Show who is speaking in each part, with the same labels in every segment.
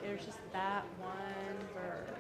Speaker 1: There's just that one verse.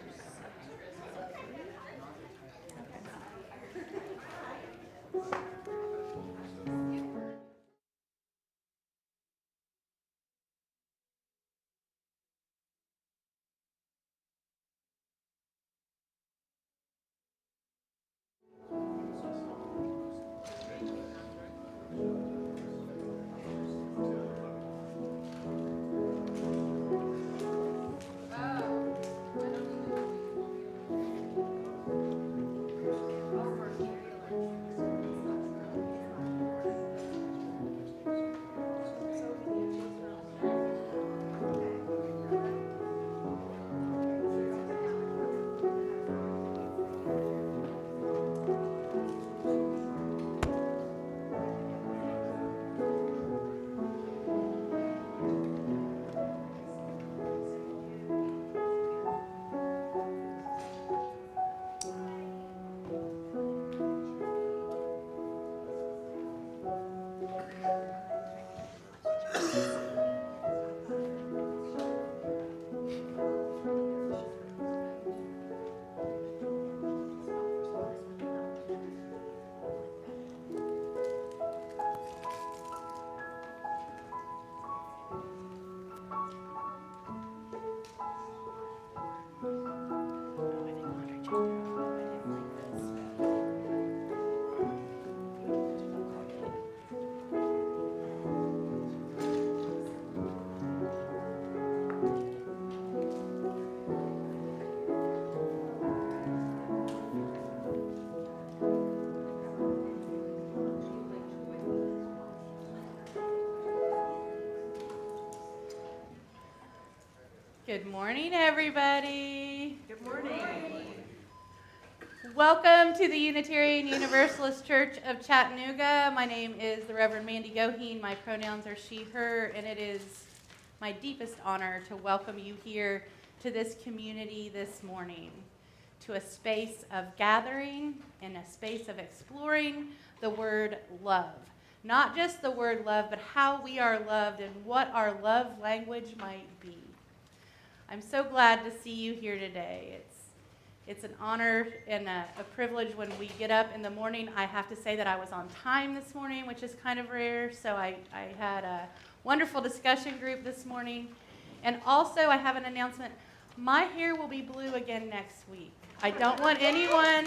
Speaker 1: Good morning, everybody.
Speaker 2: Good morning.
Speaker 1: Welcome to the Unitarian Universalist Church of Chattanooga. My name is the Reverend Mandy Goheen. My pronouns are she, her, and it is my deepest honor to welcome you here to this community this morning, to a space of gathering and a space of exploring the word love. Not just the word love, but how we are loved and what our love language might be. I'm so glad to see you here today. It's an honor and a privilege when we get up in the morning. I have to say that I was on time this morning, which is kind of rare. So I had a wonderful discussion group this morning. And also I have an announcement. My hair will be blue again next week. I don't want anyone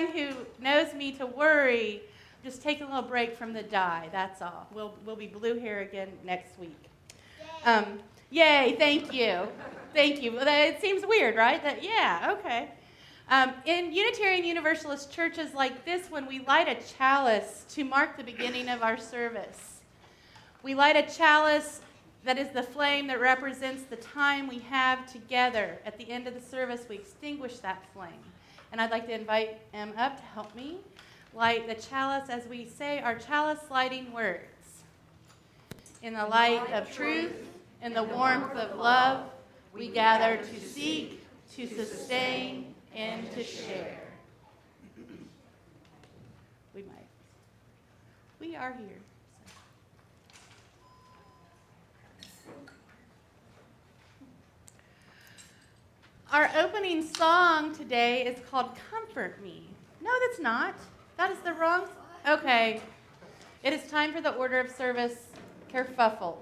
Speaker 1: who knows me to worry. Just take a little break from the dye, that's all. We'll be blue hair again next week. Yay, thank you. Thank you. It seems weird, right? Okay. In Unitarian Universalist churches like this one, we light a chalice to mark the beginning of our service. We light a chalice that is the flame that represents the time we have together. At the end of the service, we extinguish that flame. And I'd like to invite Em up to help me light the chalice as we say our chalice lighting words. In the light of truth, in the warmth of love, we gather to seek, to sustain, and to share. We are here. Our opening song today is called Comfort Me. No, that's not. That is the wrong. Okay. It is time for the order of service kerfuffles.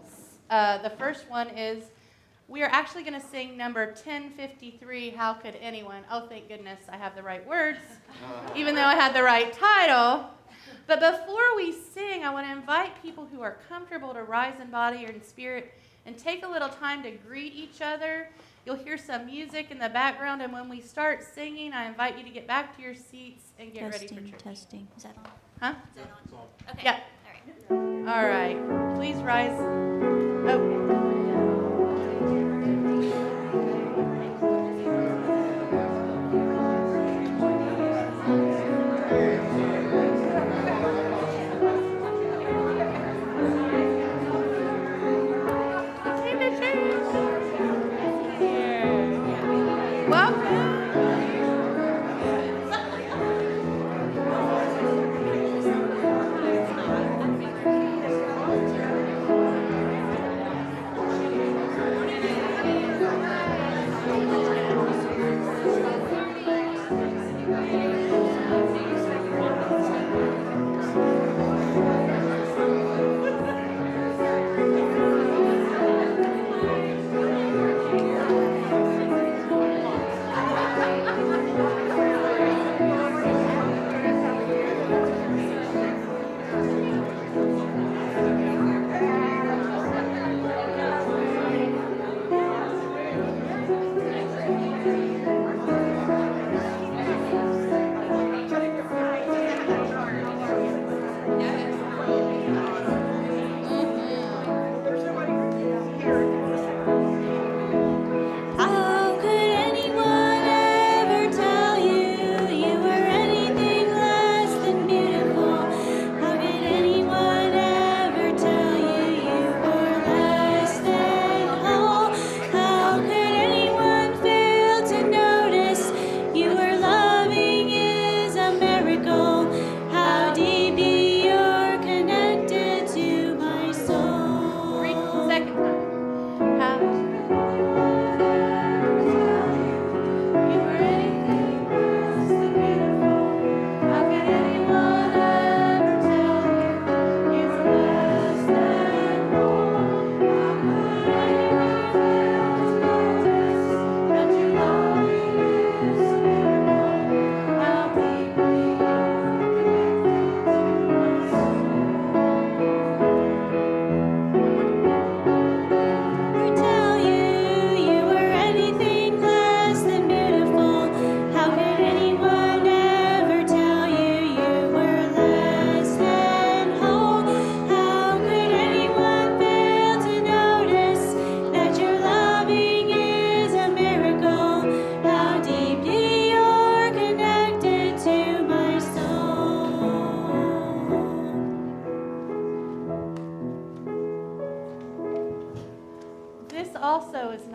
Speaker 1: The first one is, we are actually going to sing number 1053, How Could Anyone? Oh, thank goodness I have the right words, even though I had the right title. But before we sing, I want to invite people who are comfortable to rise in body or in spirit and take a little time to greet each other. You'll hear some music in the background, and when we start singing, I invite you to get back to your seats and get ready for church.
Speaker 3: Testing. Is that on?
Speaker 1: Huh?
Speaker 3: Is that on? Okay.
Speaker 1: Yeah. All right. Please rise. Okay.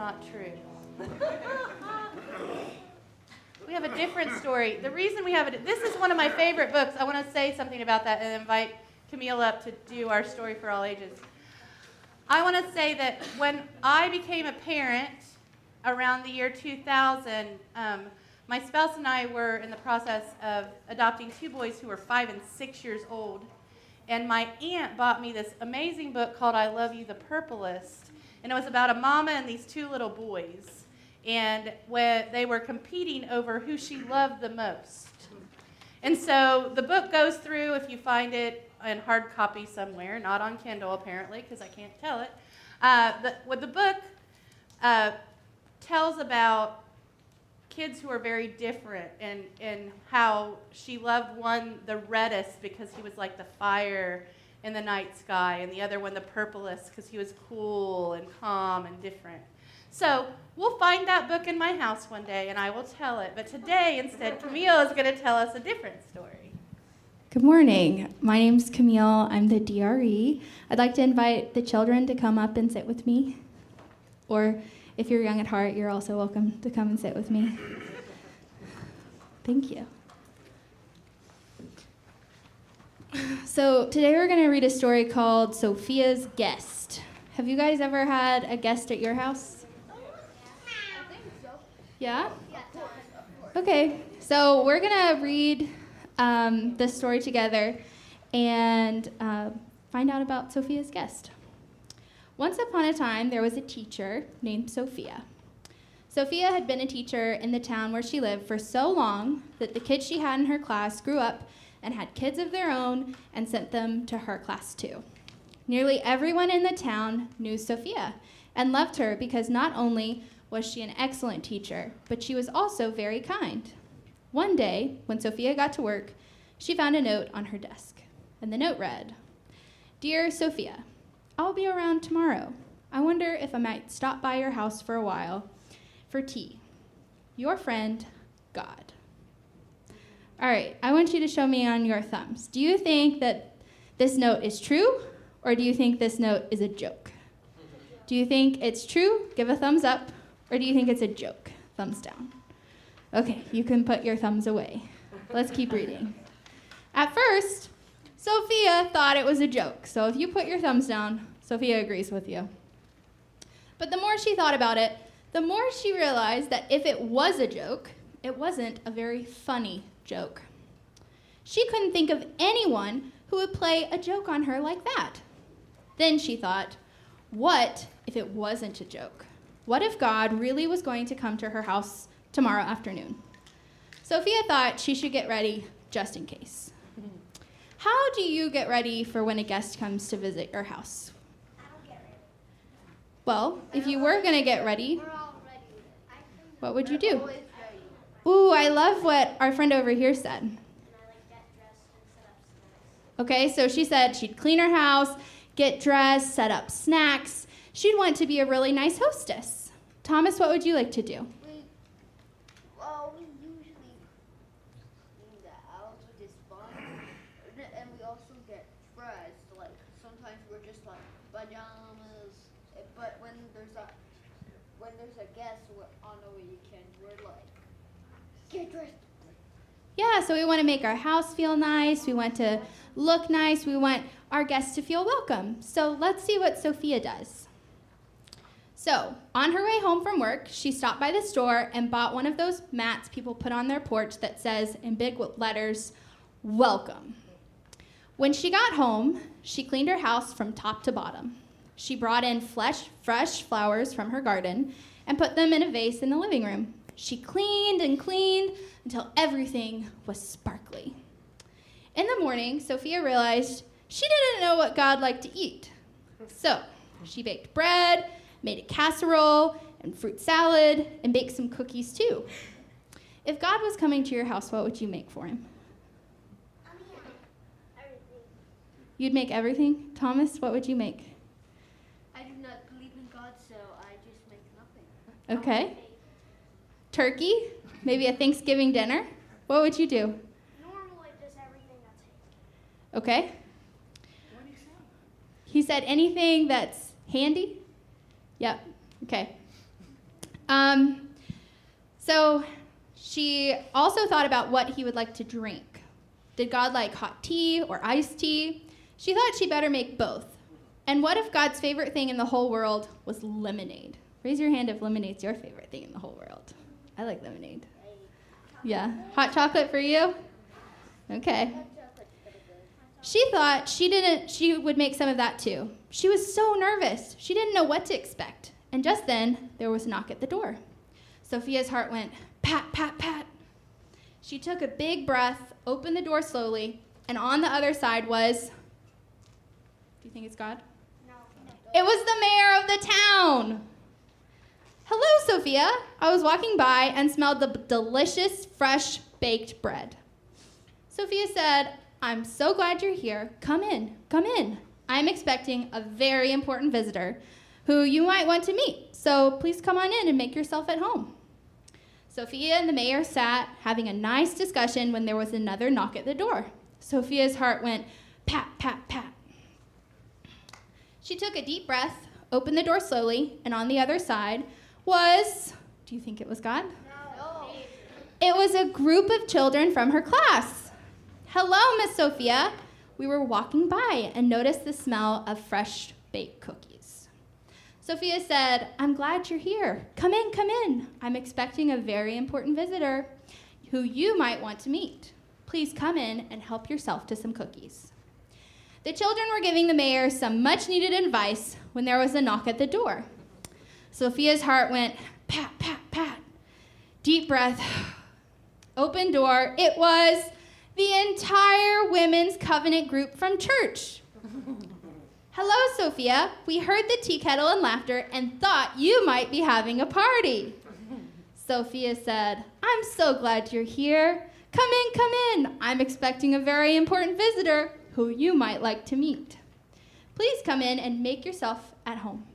Speaker 1: not true. We have a different story. The reason we have it, this is one of my favorite books. I want to say something about that and invite Camille up to do our story for all ages. I want to say that when I became a parent around the year 2000, my spouse and I were in the process of adopting two boys who were 5 and 6 years old. And my aunt bought me this amazing book called I Love You, the Purplist. And it was about a mama and these two little boys. And when they were competing over who she loved the most. And so the book goes through, if you find it in hard copy somewhere, not on Kindle apparently, because I can't tell it. The book tells about kids who are very different and how she loved one the reddest because he was like the fire in the night sky, and the other one the purplest because he was cool and calm and different. So we'll find that book in my house one day and I will tell it. But today instead, Camille is going to tell us a different story.
Speaker 2: Good morning. My name's Camille. I'm the DRE. I'd like to invite the children to come up and sit with me. Or if you're young at heart, you're also welcome to come and sit with me. Thank you. So today we're going to read a story called Sophia's Guest. Have you guys ever had a guest at your house?
Speaker 4: I think so.
Speaker 2: Yeah?
Speaker 4: Yeah.
Speaker 2: Okay, so we're going to read the story together and find out about Sophia's guest. Once upon a time, there was a teacher named Sophia. Sophia had been a teacher in the town where she lived for so long that the kids she had in her class grew up and had kids of their own and sent them to her class too. Nearly everyone in the town knew Sophia and loved her because not only was she an excellent teacher, but she was also very kind. One day, when Sophia got to work, she found a note on her desk, and the note read, "Dear Sophia, I'll be around tomorrow. I wonder if I might stop by your house for a while for tea. Your friend, God." All right, I want you to show me on your thumbs. Do you think that this note is true, or do you think this note is a joke? Do you think it's true? Give a thumbs up. Or do you think it's a joke? Thumbs down. Okay, you can put your thumbs away. Let's keep reading. At first, Sophia thought it was a joke. So if you put your thumbs down, Sophia agrees with you. But the more she thought about it, the more she realized that if it was a joke, it wasn't a very funny joke. She couldn't think of anyone who would play a joke on her like that. Then she thought, what if it wasn't a joke? What if God really was going to come to her house tomorrow afternoon? Sophia thought she should get ready just in case. How do you get ready for when a guest comes to visit your house?
Speaker 4: I don't get ready.
Speaker 2: Well, if you were going to get ready,
Speaker 4: We're all ready.
Speaker 2: what would you do?
Speaker 4: Always ready.
Speaker 2: Ooh, I love what our friend over here said.
Speaker 4: And I like get dressed and set up snacks.
Speaker 2: Okay, so she said she'd clean her house, get dressed, set up snacks. She'd want to be a really nice hostess. Thomas, what would you like to do?
Speaker 4: We usually clean the house, which is fun. And we also get dressed. Like, sometimes we're just like pajamas. But when there's a guest on the weekend, we're like, get dressed.
Speaker 2: Yeah, so we want to make our house feel nice. We want to look nice. We want our guests to feel welcome. So let's see what Sophia does. So on her way home from work, she stopped by the store and bought one of those mats people put on their porch that says in big letters, "Welcome." When she got home, she cleaned her house from top to bottom. She brought in fresh flowers from her garden and put them in a vase in the living room. She cleaned and cleaned until everything was sparkly. In the morning, Sophia realized she didn't know what God liked to eat. So she baked bread, made a casserole and fruit salad, and baked some cookies too. If God was coming to your house, what would you make for him?
Speaker 4: Everything.
Speaker 2: You'd make everything? Thomas, what would you make?
Speaker 4: I do not believe in God, so I just make nothing.
Speaker 2: Okay. Turkey? Maybe a Thanksgiving dinner? What would you do?
Speaker 4: Normally, just everything that's handy.
Speaker 2: Okay.
Speaker 1: What do you say?
Speaker 2: He said anything that's handy? Yep. Okay. So she also thought about what he would like to drink. Did God like hot tea or iced tea? She thought she better make both. And what if God's favorite thing in the whole world was lemonade? Raise your hand if lemonade's your favorite thing in the whole world. I like lemonade. Yeah. Hot chocolate for you? Okay. She thought she would make some of that too. She was so nervous. She didn't know what to expect. And just then, there was a knock at the door. Sophia's heart went pat, pat, pat. She took a big breath, opened the door slowly, and on the other side was, do you think it's God?
Speaker 4: No.
Speaker 2: It was the mayor of the town. Hello, Sophia. I was walking by and smelled the delicious, fresh baked bread. Sophia said, I'm so glad you're here. Come in, come in. I'm expecting a very important visitor who you might want to meet. So please come on in and make yourself at home. Sophia and the mayor sat having a nice discussion when there was another knock at the door. Sophia's heart went pat, pat, pat. She took a deep breath, opened the door slowly, and on the other side was, do you think it was God?
Speaker 4: No.
Speaker 2: It was a group of children from her class. Hello, Miss Sophia. We were walking by and noticed the smell of fresh baked cookies. Sophia said, I'm glad you're here. Come in, come in. I'm expecting a very important visitor who you might want to meet. Please come in and help yourself to some cookies. The children were giving the mayor some much needed advice when there was a knock at the door. Sophia's heart went pat, pat, pat. Deep breath. Open door. It was the entire Women's Covenant group from church. Hello, Sophia. We heard the tea kettle and laughter and thought you might be having a party. Sophia said, I'm so glad you're here. Come in, come in. I'm expecting a very important visitor who you might like to meet. Please come in and make yourself at home.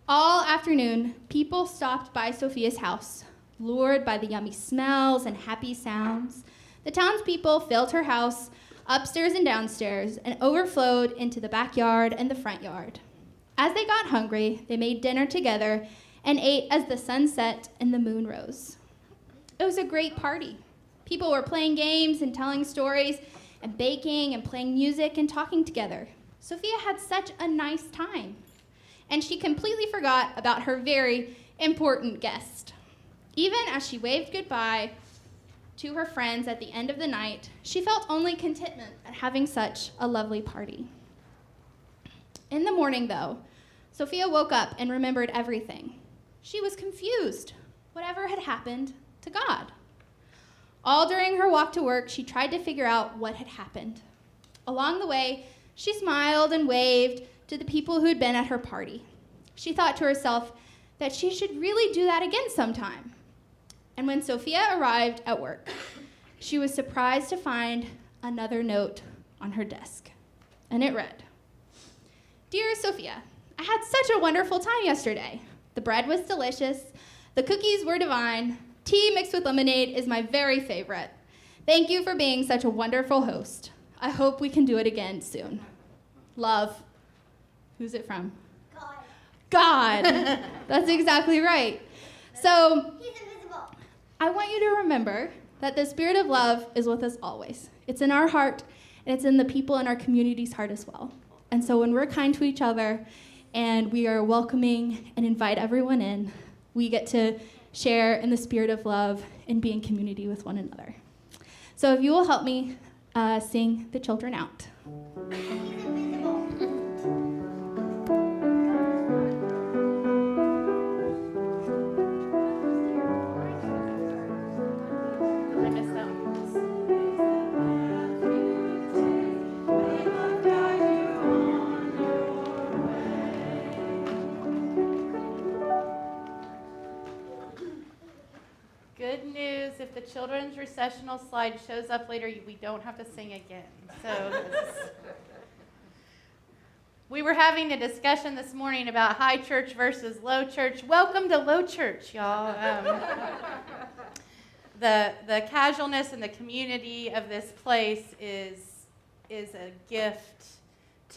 Speaker 2: All afternoon, people stopped by Sophia's house, lured by the yummy smells and happy sounds. The townspeople filled her house upstairs and downstairs and overflowed into the backyard and the front yard. As they got hungry, they made dinner together and ate as the sun set and the moon rose. It was a great party. People were playing games and telling stories and baking and playing music and talking together. Sophia had such a nice time, and she completely forgot about her very important guest. Even as she waved goodbye to her friends at the end of the night, she felt only contentment at having such a lovely party. In the morning, though, Sophia woke up and remembered everything. She was confused. Whatever had happened to God? All during her walk to work, she tried to figure out what had happened. Along the way, she smiled and waved to the people who had been at her party. She thought to herself that she should really do that again sometime. And when Sophia arrived at work, she was surprised to find another note on her desk. And it read, Dear Sophia, I had such a wonderful time yesterday. The bread was delicious. The cookies were divine. Tea mixed with lemonade is my very favorite. Thank you for being such a wonderful host. I hope we can do it again soon. Love. Who's it from? God. That's exactly right. So,
Speaker 4: He's invisible.
Speaker 2: I want you to remember that the spirit of love is with us always. It's in our heart, and it's in the people in our community's heart as well. And so when we're kind to each other and we are welcoming and invite everyone in, we get to share in the spirit of love and be in community with one another. So if you will help me sing the children out.
Speaker 4: He's invisible.
Speaker 1: I missed that one. Good news, if the children's recessional slide shows up later, we don't have to sing again. So we were having a discussion this morning about high church versus low church. Welcome to low church, y'all. The casualness and the community of this place is a gift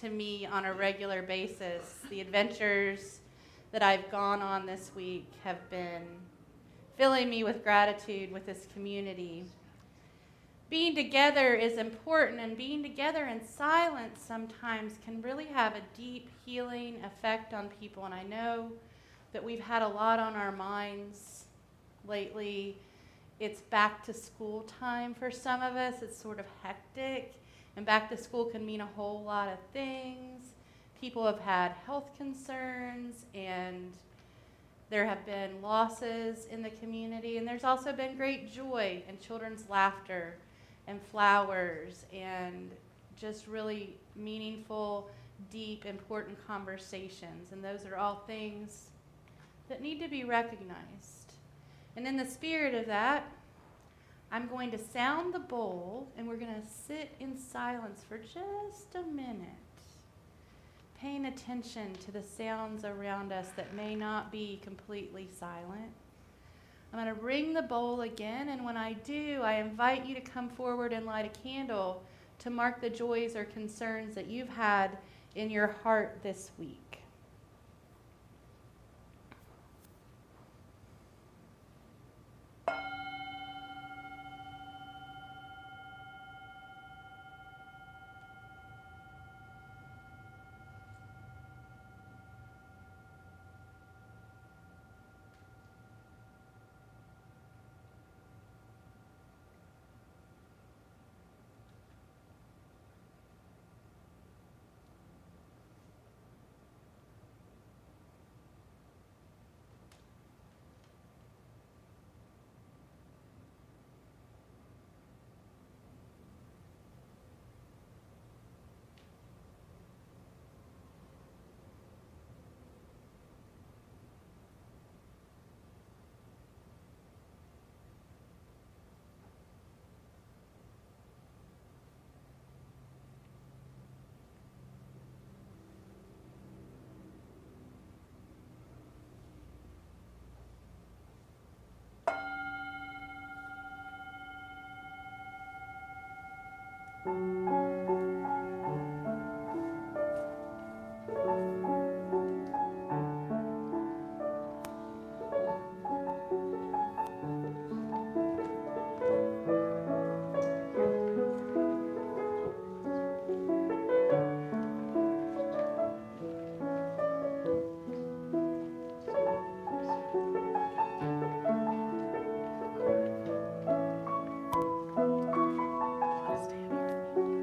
Speaker 1: to me on a regular basis. The adventures, that I've gone on this week have been filling me with gratitude with this community. Being together is important, and being together in silence sometimes can really have a deep healing effect on people. And I know that we've had a lot on our minds lately. It's back to school time for some of us. It's sort of hectic, and back to school can mean a whole lot of things. People have had health concerns, and there have been losses in the community, and there's also been great joy and children's laughter and flowers and just really meaningful, deep, important conversations. And those are all things that need to be recognized. And in the spirit of that, I'm going to sound the bowl, and we're going to sit in silence for just a minute, paying attention to the sounds around us that may not be completely silent. I'm going to ring the bowl again, and when I do, I invite you to come forward and light a candle to mark the joys or concerns that you've had in your heart this week. Stay up here.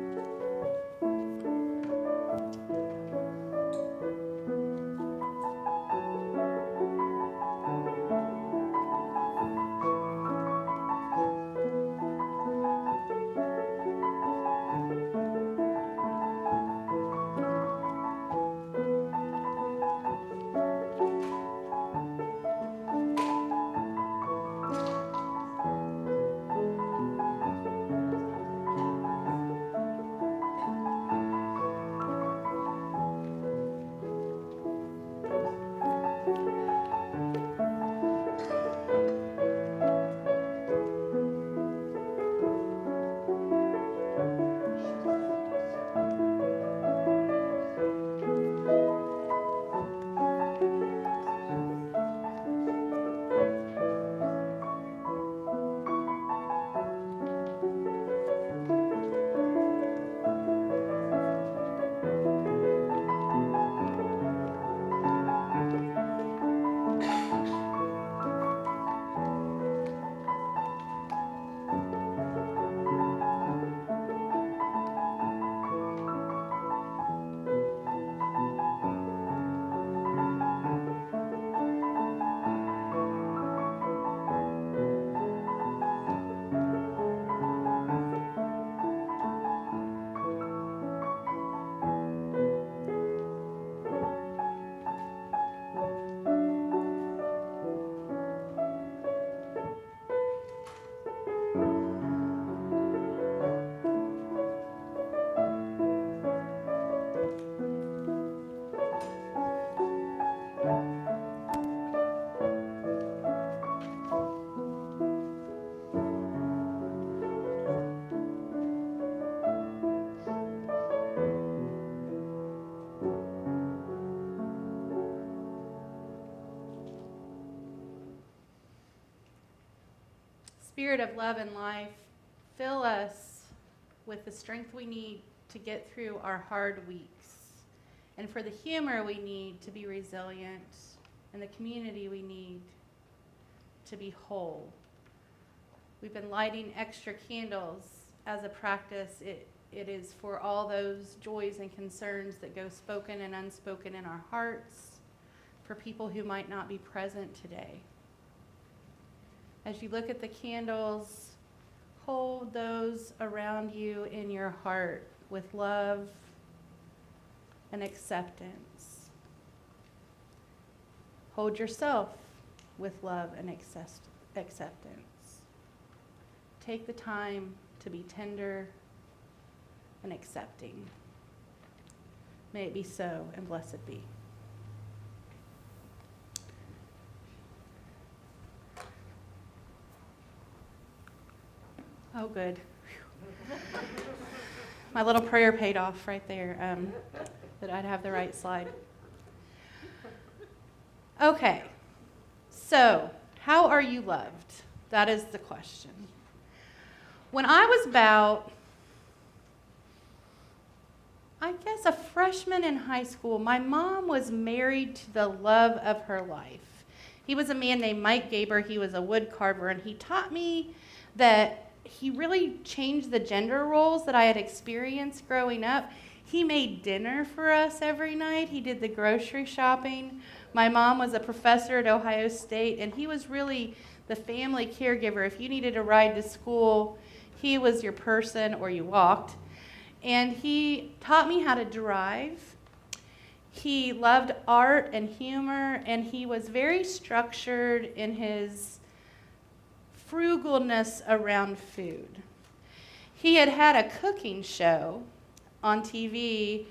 Speaker 1: Spirit of love and life, fill us with the strength we need to get through our hard weeks, and for the humor we need to be resilient, and the community we need to be whole. We've been lighting extra candles as a practice. It is for all those joys and concerns that go spoken and unspoken in our hearts, for people who might not be present today. As you look at the candles, hold those around you in your heart with love and acceptance. Hold yourself with love and acceptance. Take the time to be tender and accepting. May it be so, and blessed be. Oh, good. My little prayer paid off right there, that I'd have the right slide. Okay, so how are you loved? That is the question. When I was about, I guess, a freshman in high school, my mom was married to the love of her life. He was a man named Mike Gaber. He was a wood carver, and he taught me that he really changed the gender roles that I had experienced growing up. He made dinner for us every night. He did the grocery shopping. My mom was a professor at Ohio State, and he was really the family caregiver. If you needed a ride to school, he was your person, or you walked. And he taught me how to drive. He loved art and humor, and he was very structured in his frugalness around food. He had had a cooking show on TV,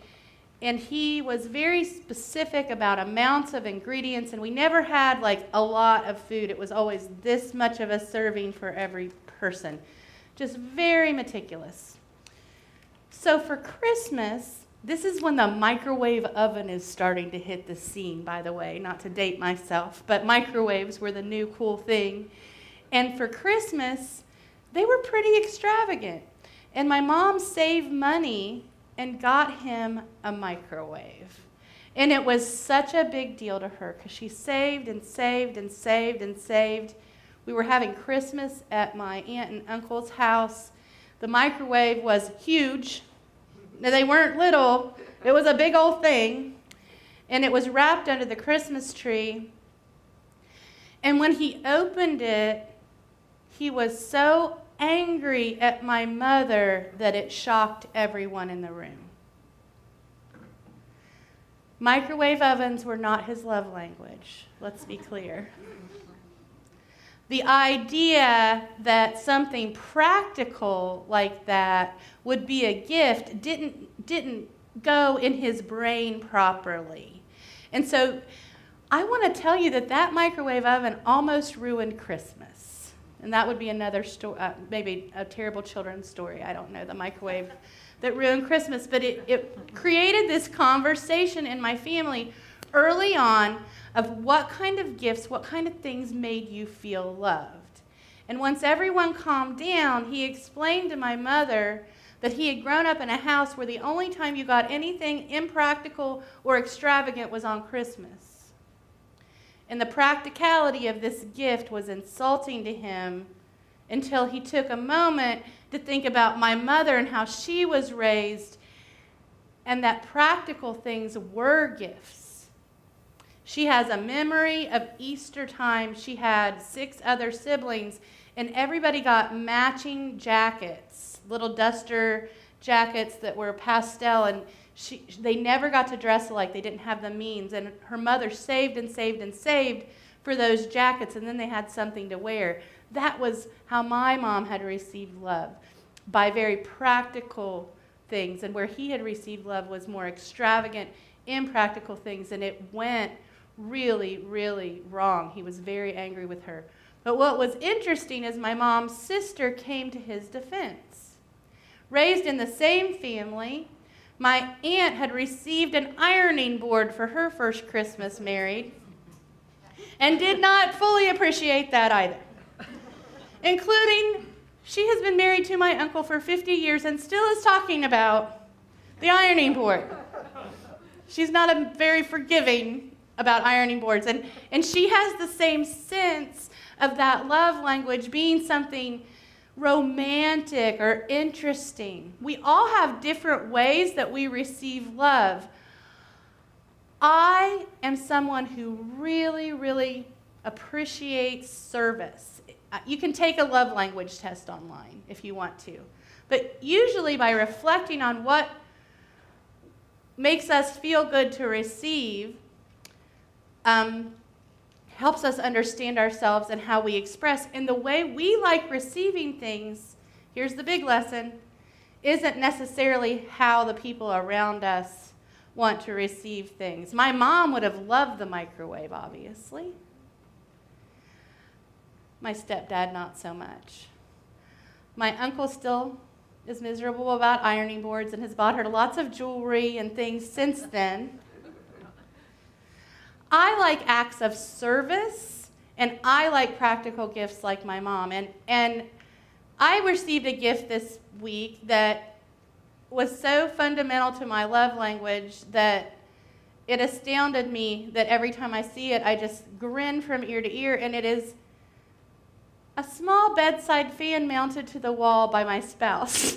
Speaker 1: and he was very specific about amounts of ingredients, and we never had like a lot of food. It was always this much of a serving for every person. Just very meticulous. So for Christmas, this is when the microwave oven is starting to hit the scene, by the way, not to date myself, but microwaves were the new cool thing. And for Christmas, they were pretty extravagant. And my mom saved money and got him a microwave. And it was such a big deal to her because she saved and saved and saved and saved. We were having Christmas at my aunt and uncle's house. The microwave was huge. Now, they weren't little. It was a big old thing. And it was wrapped under the Christmas tree. And when he opened it, he was so angry at my mother that it shocked everyone in the room. Microwave ovens were not his love language, let's be clear. The idea that something practical like that would be a gift didn't go in his brain properly. And so I want to tell you that microwave oven almost ruined Christmas. And that would be another story, maybe a terrible children's story. I don't know, the microwave that ruined Christmas. But it created this conversation in my family early on of what kind of gifts, what kind of things made you feel loved. And once everyone calmed down, he explained to my mother that he had grown up in a house where the only time you got anything impractical or extravagant was on Christmas. And the practicality of this gift was insulting to him until he took a moment to think about my mother and how she was raised, and that practical things were gifts. She has a memory of Easter time. She had 6 other siblings, and everybody got matching jackets, little duster jackets that were pastel, and they never got to dress alike. They didn't have the means, and her mother saved and saved and saved for those jackets, and then they had something to wear. That was how my mom had received love, by very practical things, and where he had received love was more extravagant, impractical things, and it went really, really wrong. He was very angry with her. But what was interesting is my mom's sister came to his defense. Raised in the same family, my aunt had received an ironing board for her first Christmas married and did not fully appreciate that either. including she has been married to my uncle for 50 years and still is talking about the ironing board. She's not very forgiving about ironing boards. And she has the same sense of that love language being something romantic or interesting. We all have different ways that we receive love. I am someone who really, really appreciates service. You can take a love language test online if you want to. But usually by reflecting on what makes us feel good to receive, helps us understand ourselves and how we express. And the way we like receiving things, here's the big lesson, isn't necessarily how the people around us want to receive things. My mom would have loved the microwave, obviously. My stepdad, not so much. My uncle still is miserable about ironing boards and has bought her lots of jewelry and things since then. I like acts of service, and I like practical gifts like my mom. And I received a gift this week that was so fundamental to my love language that it astounded me that every time I see it, I just grin from ear to ear, and it is a small bedside fan mounted to the wall by my spouse.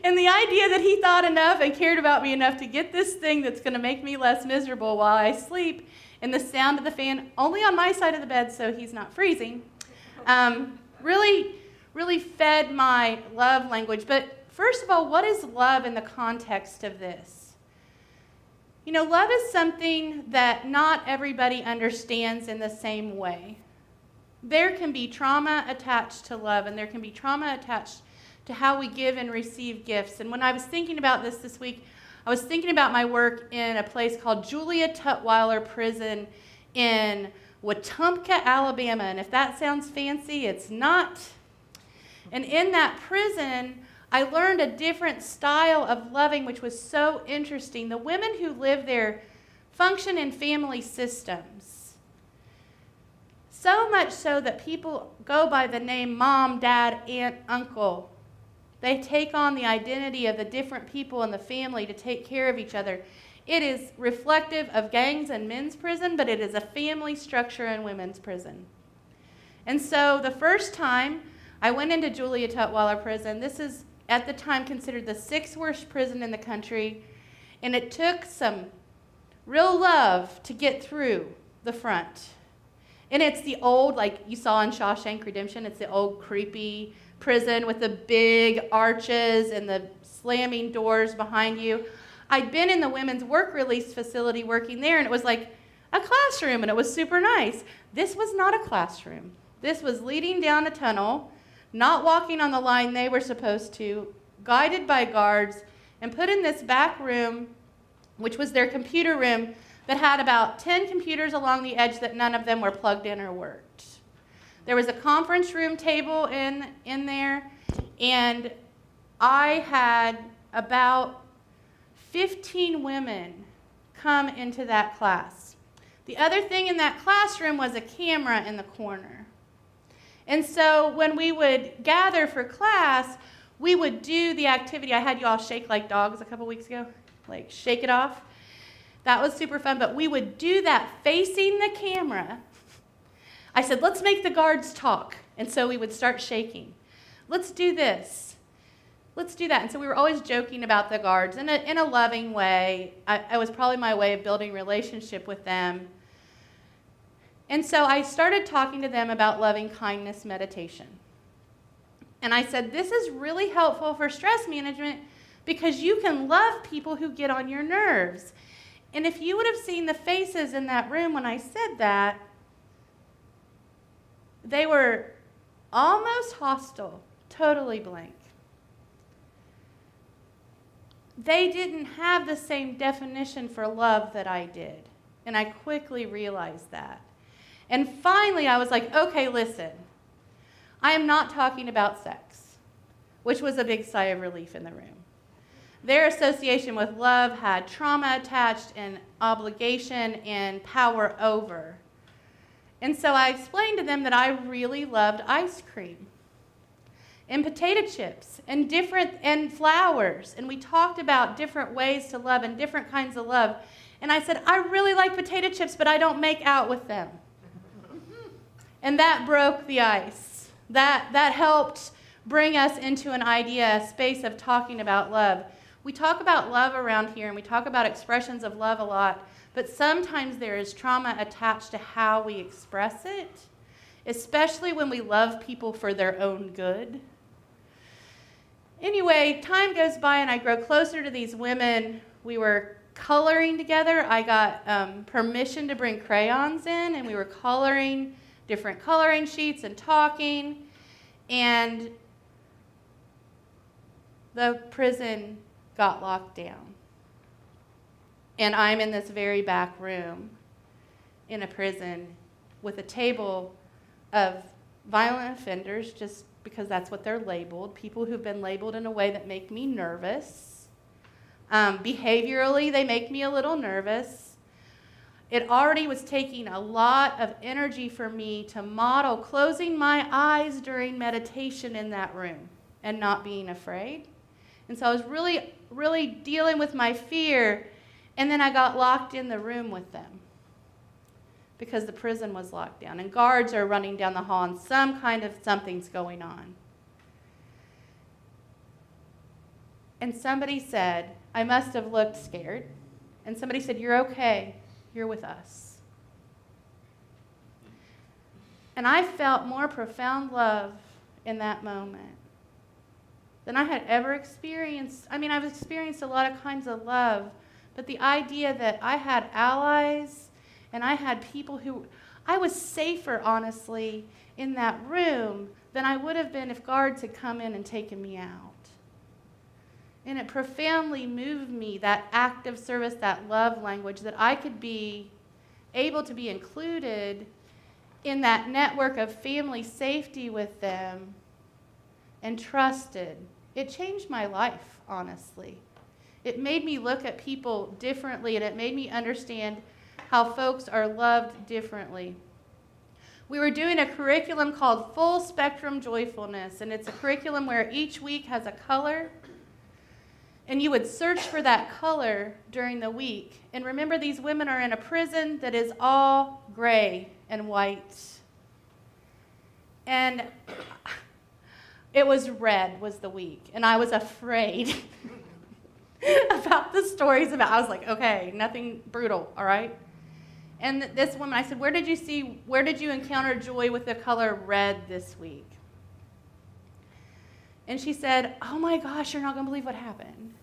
Speaker 1: And the idea that he thought enough and cared about me enough to get this thing that's going to make me less miserable while I sleep, and the sound of the fan only on my side of the bed so he's not freezing, really fed my love language. But first of all, what is love in the context of this? You know, love is something that not everybody understands in the same way. There can be trauma attached to love, and there can be trauma attached to how we give and receive gifts. And when I was thinking about this week, I was thinking about my work in a place called Julia Tutwiler Prison in Wetumpka, Alabama. And if that sounds fancy, it's not. And in that prison, I learned a different style of loving, which was so interesting. The women who live there function in family systems. So much so that people go by the name mom, dad, aunt, uncle. They take on the identity of the different people in the family to take care of each other. It is reflective of gangs and men's prison, but it is a family structure in women's prison. And so the first time I went into Julia Tutwiler Prison, this is at the time considered the 6th worst prison in the country, and it took some real love to get through the front. And it's the old, like you saw in Shawshank Redemption, it's the old creepy prison with the big arches and the slamming doors behind you. I'd been in the women's work release facility working there, and it was like a classroom, and it was super nice. This was not a classroom. This was leading down a tunnel, not walking on the line they were supposed to, guided by guards, and put in this back room, which was their computer room, that had about 10 computers along the edge that none of them were plugged in or worked. There was a conference room table in there, and I had about 15 women come into that class. The other thing in that classroom was a camera in the corner. And so when we would gather for class, we would do the activity. I had you all shake like dogs a couple weeks ago, like shake it off. That was super fun, but we would do that facing the camera. I said, let's make the guards talk. And so we would start shaking. Let's do this. Let's do that. And so we were always joking about the guards in a loving way. It was probably my way of building relationship with them. And so I started talking to them about loving kindness meditation. And I said, this is really helpful for stress management because you can love people who get on your nerves. And if you would have seen the faces in that room when I said that, they were almost hostile, totally blank. They didn't have the same definition for love that I did. And I quickly realized that. And finally, I was like, okay, listen. I am not talking about sex, which was a big sigh of relief in the room. Their association with love had trauma attached and obligation and power over. And so I explained to them that I really loved ice cream and potato chips and flowers. And we talked about different ways to love and different kinds of love. And I said, I really like potato chips, but I don't make out with them. And that broke the ice. That helped bring us into an idea, a space of talking about love. We talk about love around here, and we talk about expressions of love a lot, but sometimes there is trauma attached to how we express it, especially when we love people for their own good. Anyway, time goes by, and I grow closer to these women. We were coloring together. I got permission to bring crayons in, and we were coloring different coloring sheets and talking, and the prison got locked down. And I'm in this very back room in a prison with a table of violent offenders, just because that's what they're labeled, people who've been labeled in a way that make me nervous. Behaviorally, they make me a little nervous. It already was taking a lot of energy for me to model closing my eyes during meditation in that room and not being afraid. And so I was really, really dealing with my fear, and then I got locked in the room with them because the prison was locked down, and guards are running down the hall, and some kind of something's going on. And somebody said, I must have looked scared, and somebody said, you're okay, you're with us. And I felt more profound love in that moment than I had ever experienced. I mean, I've experienced a lot of kinds of love, but the idea that I had allies and I had people who, I was safer, honestly, in that room than I would have been if guards had come in and taken me out. And it profoundly moved me, that act of service, that love language, that I could be able to be included in that network of family safety with them and trusted. It changed my life, honestly. It made me look at people differently, and it made me understand how folks are loved differently. We were doing a curriculum called Full Spectrum Joyfulness, and it's a curriculum where each week has a color, and you would search for that color during the week. And remember, these women are in a prison that is all gray and white. And it was red was the week, and I was afraid about the stories about, I was like, okay, nothing brutal, all right? And this woman, I said, where did you encounter joy with the color red this week? And she said, oh my gosh, you're not going to believe what happened.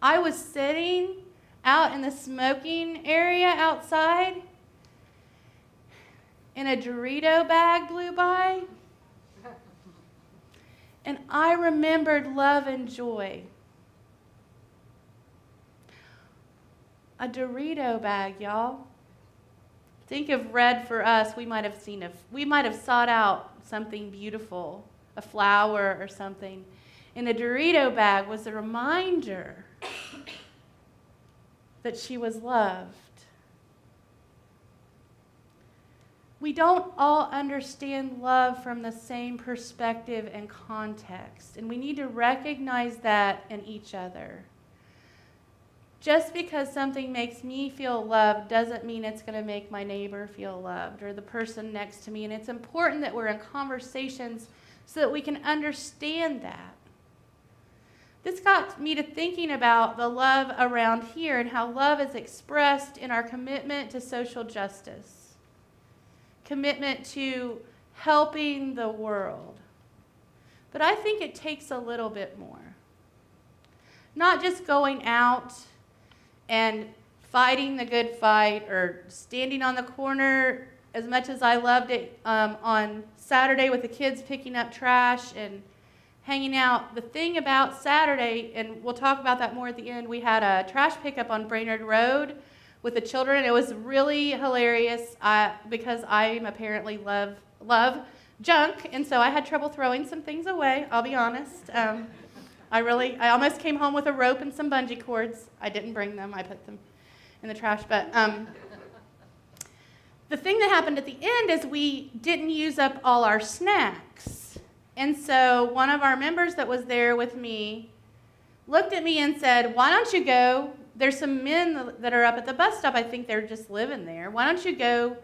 Speaker 1: I was sitting out in the smoking area outside, and a Dorito bag blew by, and I remembered love and joy. A Dorito bag, y'all. Think of red for us. We might have sought out something beautiful, a flower or something. And a Dorito bag was a reminder that she was loved. We don't all understand love from the same perspective and context, and we need to recognize that in each other. Just because something makes me feel loved doesn't mean it's going to make my neighbor feel loved or the person next to me, and it's important that we're in conversations so that we can understand that. This got me to thinking about the love around here and how love is expressed in our commitment to social justice, commitment to helping the world. But I think it takes a little bit more. Not just going out and fighting the good fight or standing on the corner, as much as I loved it on Saturday with the kids picking up trash and hanging out. The thing about Saturday, and we'll talk about that more at the end, we had a trash pickup on Brainerd Road with the children, and it was really hilarious because I apparently love junk, and so I had trouble throwing some things away, I'll be honest. I almost came home with a rope and some bungee cords. I didn't bring them. I put them in the trash. But the thing that happened at the end is we didn't use up all our snacks. And so one of our members that was there with me looked at me and said, why don't you go, there's some men that are up at the bus stop, I think they're just living there. Why don't you go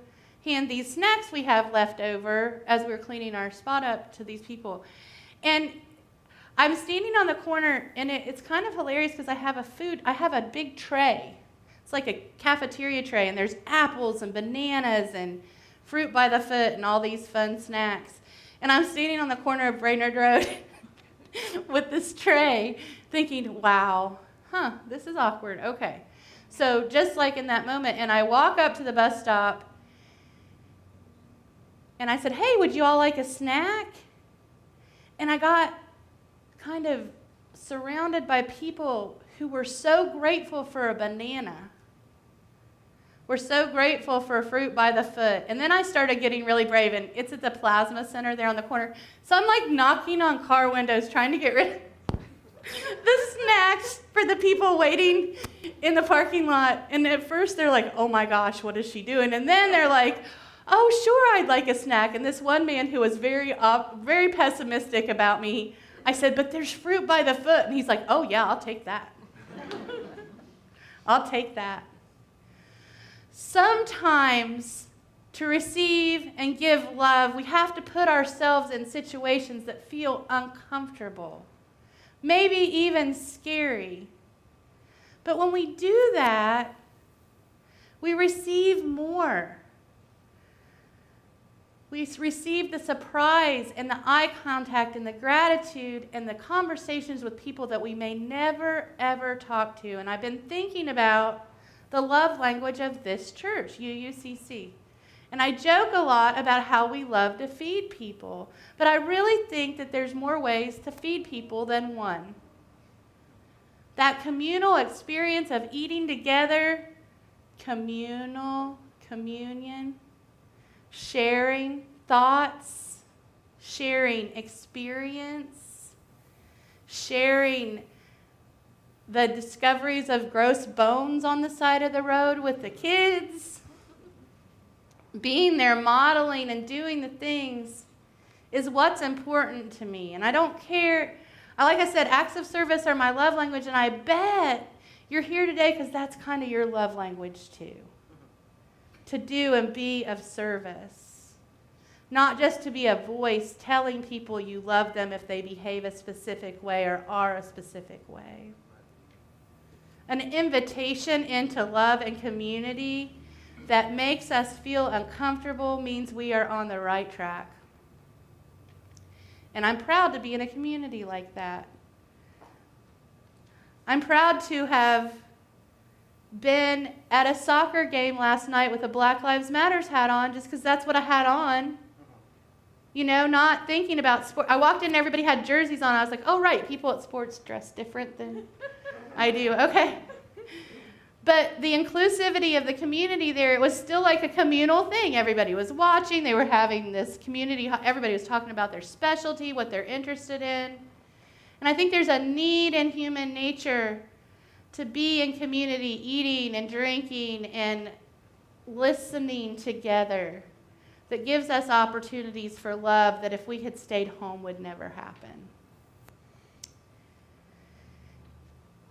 Speaker 1: hand these snacks we have left over as we're cleaning our spot up to these people? And I'm standing on the corner, and it's kind of hilarious because I have a big tray. It's like a cafeteria tray, and there's apples and bananas and fruit by the foot and all these fun snacks. And I'm standing on the corner of Brainerd Road with this tray thinking, wow, this is awkward. Okay. So just like in that moment, and I walk up to the bus stop, and I said, hey, would you all like a snack? And I got kind of surrounded by people who were so grateful for a banana. We're so grateful for fruit by the foot. And then I started getting really brave, and it's at the Plasma Center there on the corner. So I'm like knocking on car windows trying to get rid of the snacks for the people waiting in the parking lot. And at first they're like, oh my gosh, what is she doing? And then they're like, oh, sure, I'd like a snack. And this one man who was very pessimistic about me, I said, but there's fruit by the foot. And he's like, oh, yeah, I'll take that. I'll take that. Sometimes to receive and give love, we have to put ourselves in situations that feel uncomfortable, maybe even scary. But when we do that, we receive more. We receive the surprise and the eye contact and the gratitude and the conversations with people that we may never, ever talk to. And I've been thinking about the love language of this church, UUCC. And I joke a lot about how we love to feed people. But I really think that there's more ways to feed people than one. That communal experience of eating together, communion, sharing thoughts, sharing experience, sharing the discoveries of gross bones on the side of the road with the kids, being there modeling and doing the things is what's important to me. And I don't care, like I said, acts of service are my love language, and I bet you're here today because that's kind of your love language too. To do and be of service. Not just to be a voice telling people you love them if they behave a specific way or are a specific way. An invitation into love and community that makes us feel uncomfortable means we are on the right track. And I'm proud to be in a community like that. I'm proud to have been at a soccer game last night with a Black Lives Matters hat on just because that's what I had on. You know, not thinking about sport. I walked in and everybody had jerseys on. I was like, oh, right, people at sports dress different than I do. Okay. But the inclusivity of the community there, it was still like a communal thing. Everybody was watching. They were having this community. Everybody was talking about their specialty, what they're interested in. And I think there's a need in human nature to be in community, eating and drinking and listening together, that gives us opportunities for love that if we had stayed home would never happen.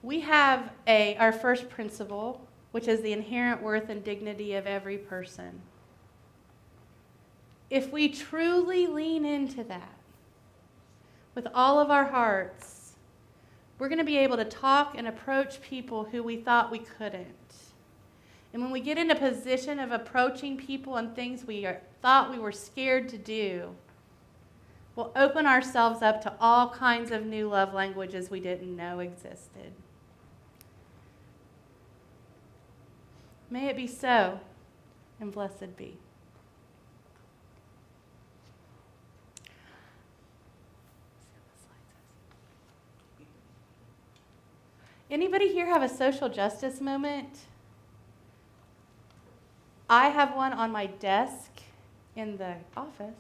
Speaker 1: We have our first principle, which is the inherent worth and dignity of every person. If we truly lean into that with all of our hearts, we're going to be able to talk and approach people who we thought we couldn't. And when we get in a position of approaching people and things we thought we were scared to do, we'll open ourselves up to all kinds of new love languages we didn't know existed. May it be so, and blessed be. Anybody here have a social justice moment? I have one on my desk in the office.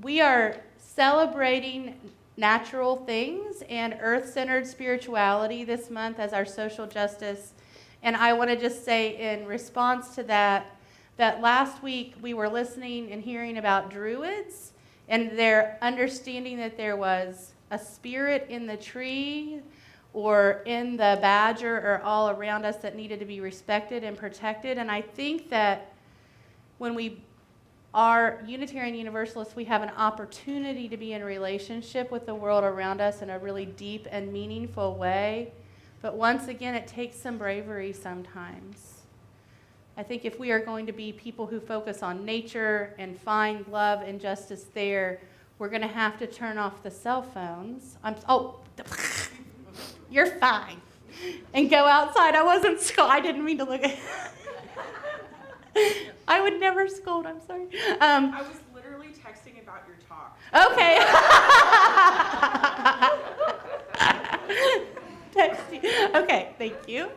Speaker 1: We are celebrating natural things and earth-centered spirituality this month as our social justice. And I want to just say in response to that, that last week we were listening and hearing about Druids and their understanding that there was a spirit in the tree or in the badger or all around us that needed to be respected and protected. And I think that when we are Unitarian Universalists, we have an opportunity to be in relationship with the world around us in a really deep and meaningful way. But once again, it takes some bravery sometimes. I think if we are going to be people who focus on nature and find love and justice there, we're going to have to turn off the cell phones. You're fine. And go outside. I didn't mean to look at I would never scold, I'm sorry.
Speaker 5: I was literally texting about your talk.
Speaker 1: Okay. Texting. Okay, thank you.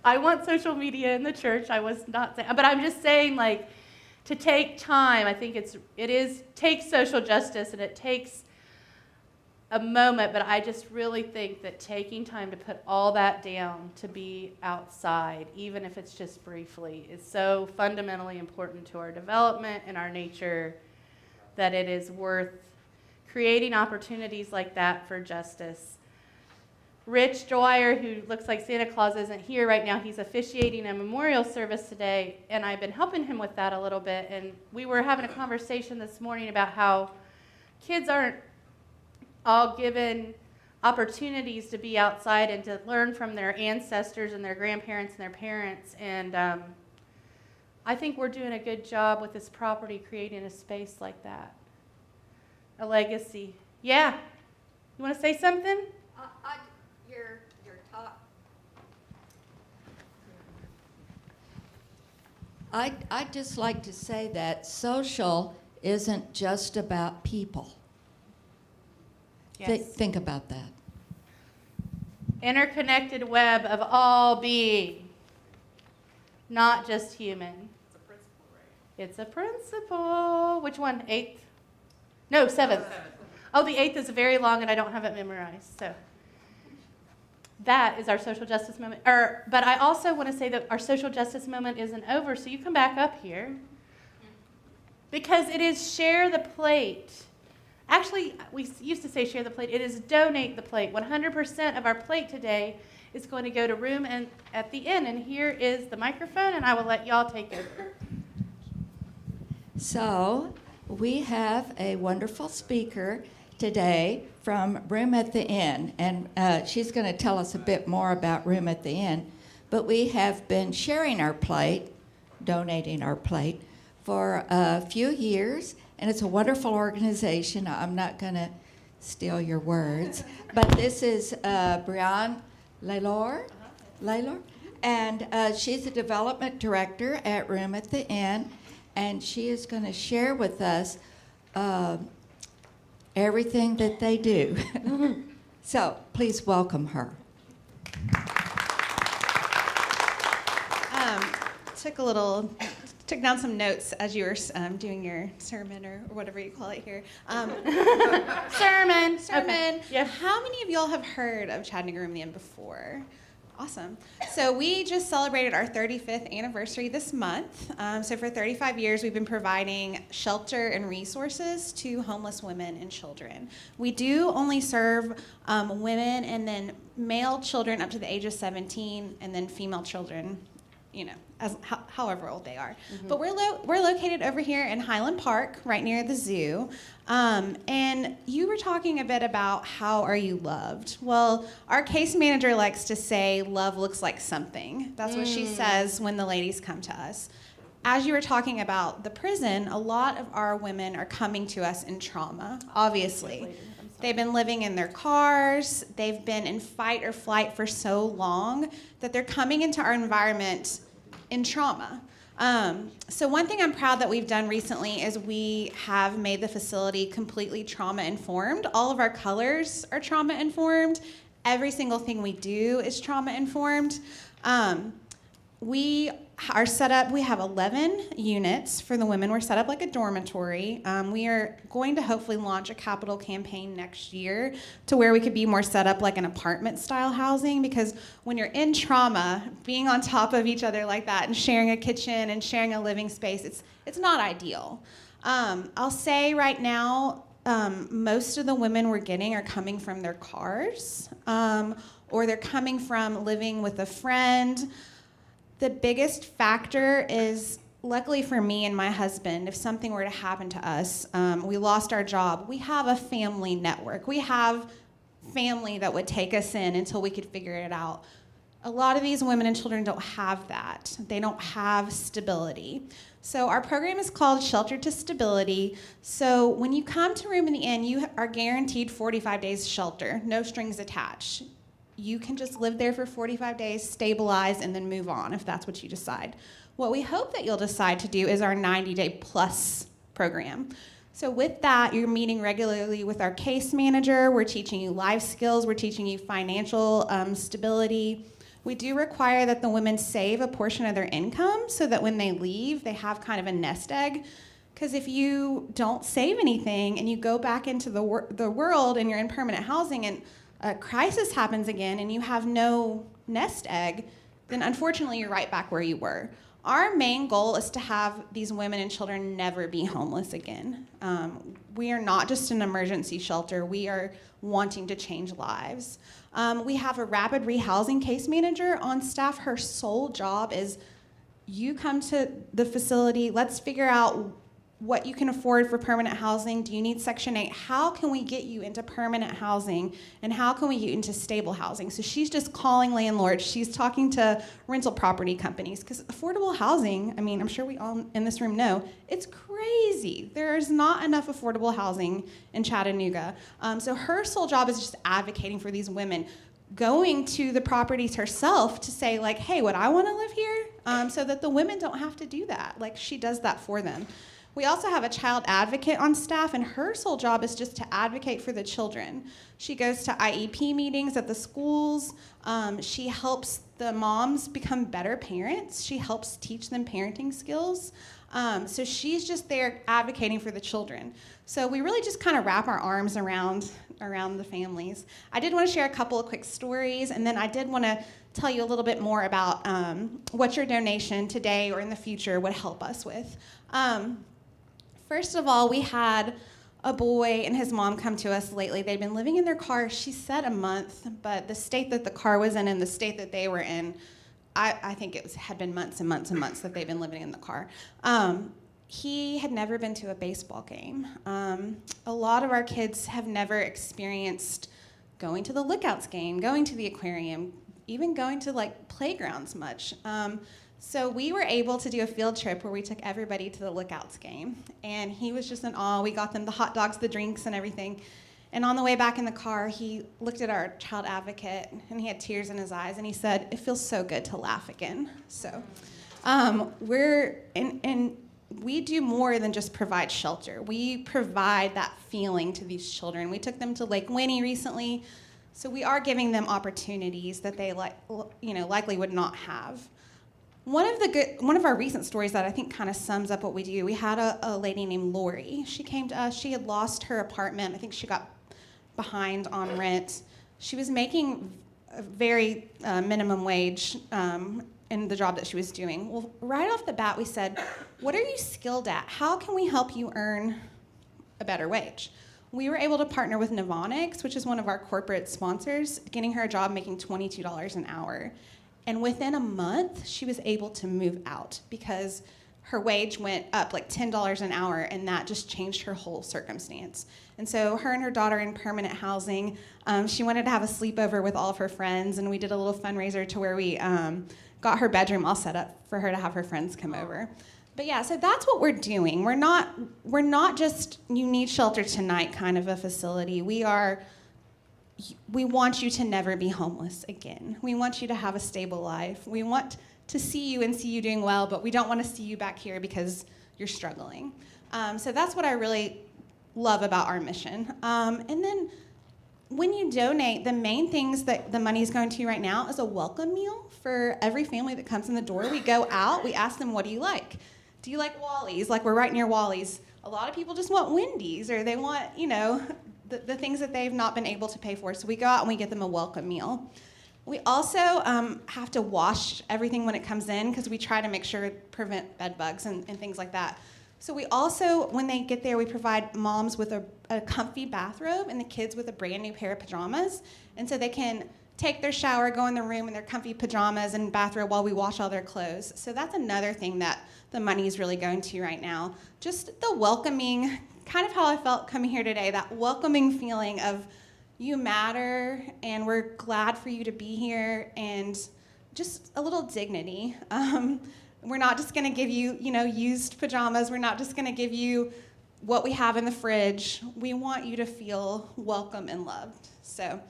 Speaker 1: I want social media in the church. I was not saying, but I'm just saying, like, to take time. I think it takes social justice and it takes a moment, but I just really think that taking time to put all that down to be outside, even if it's just briefly, is so fundamentally important to our development and our nature that it is worth creating opportunities like that for justice. Rich Dwyer, who looks like Santa Claus, isn't here right now. He's officiating a memorial service today, and I've been helping him with that a little bit. And we were having a conversation this morning about how kids aren't all given opportunities to be outside and to learn from their ancestors and their grandparents and their parents. And I think we're doing a good job with this property creating a space like that, a legacy. Yeah, you want to say something?
Speaker 6: Your talk. I'd just like to say that social isn't just about people.
Speaker 1: Yes.
Speaker 6: Think about that.
Speaker 1: Interconnected web of all being, not just human.
Speaker 5: It's a principle, right?
Speaker 1: It's a principle. Which one? 8th? No, 7th. Oh, the 8th is very long and I don't have it memorized. So that is our social justice moment. But I also want to say that our social justice moment isn't over, so you come back up here. Because it is share the plate. Actually, we used to say share the plate. It is donate the plate. 100% of our plate today is going to go to room and at the inn. And here is the microphone, and I will let y'all take over.
Speaker 6: So we have a wonderful speaker today from Room at the Inn, and she's going to tell us a bit more about Room at the Inn. But we have been sharing our plate, donating our plate, for a few years. And it's a wonderful organization. I'm not going to steal your words. But this is Brianne Laylor, and she's a development director at Room at the Inn. And she is going to share with us everything that they do. So please welcome her.
Speaker 7: Took down some notes as you were doing your sermon or whatever you call it here.
Speaker 1: Sermon.
Speaker 7: Okay.
Speaker 1: Yeah.
Speaker 7: How many of y'all have heard of Chattanooga Room at the Inn before? Awesome. So we just celebrated our 35th anniversary this month. So for 35 years, we've been providing shelter and resources to homeless women and children. We do only serve women and then male children up to the age of 17, and then female children, however old they are. Mm-hmm. But we're located over here in Highland Park, right near the zoo. And you were talking a bit about how are you loved? Well, our case manager likes to say love looks like something. That's what she says when the ladies come to us. As you were talking about the prison, a lot of our women are coming to us in trauma, obviously. They've been living in their cars. They've been in fight or flight for so long that they're coming into our environment in trauma. So one thing I'm proud that we've done recently is we have made the facility completely trauma-informed. All of our colors are trauma-informed. Every single thing we do is trauma-informed. We are set up, we have 11 units for the women. We're set up like a dormitory. We are going to hopefully launch a capital campaign next year to where we could be more set up like an apartment style housing, because when you're in trauma, being on top of each other like that and sharing a kitchen and sharing a living space, it's not ideal. I'll say right now, most of the women we're getting are coming from their cars, or they're coming from living with a friend. The biggest factor is, luckily for me and my husband, if something were to happen to us, we lost our job, we have a family network. We have family that would take us in until we could figure it out. A lot of these women and children don't have that. They don't have stability. So our program is called Shelter to Stability. So when you come to Room in the Inn, you are guaranteed 45 days shelter, no strings attached. You can just live there for 45 days, stabilize, and then move on if that's what you decide. What we hope that you'll decide to do is our 90-day plus program. So with that, you're meeting regularly with our case manager. We're teaching you life skills. We're teaching you financial stability. We do require that the women save a portion of their income so that when they leave, they have kind of a nest egg. Because if you don't save anything and you go back into the world and you're in permanent housing and a crisis happens again and you have no nest egg, then unfortunately you're right back where you were. Our main goal is to have these women and children never be homeless again. We are not just an emergency shelter. We are wanting to change lives. We have a rapid rehousing case manager on staff. Her sole job is, you come to the facility, let's figure out what you can afford for permanent housing. Do you need Section 8? How can we get you into permanent housing, and how can we get you into stable housing? So she's just calling landlords. She's talking to rental property companies, because affordable housing, I mean, I'm sure we all in this room know, it's crazy. There's not enough affordable housing in Chattanooga. So her sole job is just advocating for these women, going to the properties herself to say, like, hey, would I want to live here? So that the women don't have to do that. Like, she does that for them. We also have a child advocate on staff, and her sole job is just to advocate for the children. She goes to IEP meetings at the schools. She helps the moms become better parents. She helps teach them parenting skills. So she's just there advocating for the children. So we really just kind of wrap our arms around the families. I did want to share a couple of quick stories, and then I did want to tell you a little bit more about what your donation today or in the future would help us with. First of all, we had a boy and his mom come to us lately. They'd been living in their car, she said a month, but the state that the car was in and the state that they were in, I think had been months and months and months that they've been living in the car. He had never been to a baseball game. A lot of our kids have never experienced going to the Lookouts game, going to the aquarium, even going to like playgrounds much. So we were able to do a field trip where we took everybody to the Lookouts game, and he was just in awe. We got them the hot dogs, the drinks, and everything. And on the way back in the car, he looked at our child advocate, and he had tears in his eyes, and he said, "It feels so good to laugh again." So we do more than just provide shelter. We provide that feeling to these children. We took them to Lake Winnie recently, so we are giving them opportunities that they likely would not have. One of our recent stories that I think kind of sums up what we do, we had a lady named Lori. She came to us. She had lost her apartment. I think she got behind on rent. She was making a very minimum wage in the job that she was doing. Well, right off the bat, we said, what are you skilled at? How can we help you earn a better wage? We were able to partner with Novonix, which is one of our corporate sponsors, getting her a job making $22 an hour. And within a month, she was able to move out because her wage went up like $10 an hour, and that just changed her whole circumstance. And so her and her daughter in permanent housing, she wanted to have a sleepover with all of her friends, and we did a little fundraiser to where we got her bedroom all set up for her to have her friends come over. But yeah, so that's what we're doing. We're not just you need shelter tonight kind of a facility. We want you to never be homeless again. We want you to have a stable life. We want to see you and see you doing well, but we don't want to see you back here because you're struggling. So that's what I really love about our mission. And then when you donate, the main things that the money is going to right now is a welcome meal for every family that comes in the door. We go out, we ask them, what do you like? Do you like Wally's? Like, we're right near Wally's. A lot of people just want Wendy's, or they want, the things that they've not been able to pay for. So we go out and we get them a welcome meal. We also have to wash everything when it comes in, because we try to make sure to prevent bed bugs and things like that. So we also, when they get there, we provide moms with a comfy bathrobe and the kids with a brand new pair of pajamas. And so they can take their shower, go in their room in their comfy pajamas and bathrobe while we wash all their clothes. So that's another thing that the money is really going to right now. Just the welcoming, kind of how I felt coming here today, that welcoming feeling of you matter and we're glad for you to be here, and just a little dignity. We're not just going to give you, used pajamas. We're not just going to give you what we have in the fridge. We want you to feel welcome and loved. So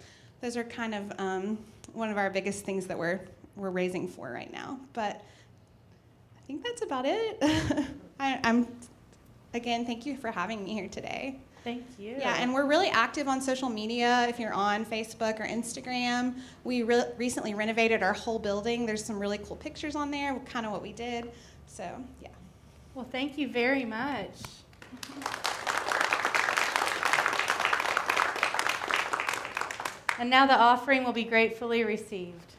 Speaker 7: those are kind of one of our biggest things that we're raising for right now. But I think that's about it. Again, thank you for having me here today.
Speaker 1: Thank you.
Speaker 7: Yeah, and we're really active on social media. If you're on Facebook or Instagram, we recently renovated our whole building. There's some really cool pictures on there, kind of what we did. So, yeah.
Speaker 1: Well, thank you very much. And now the offering will be gratefully received.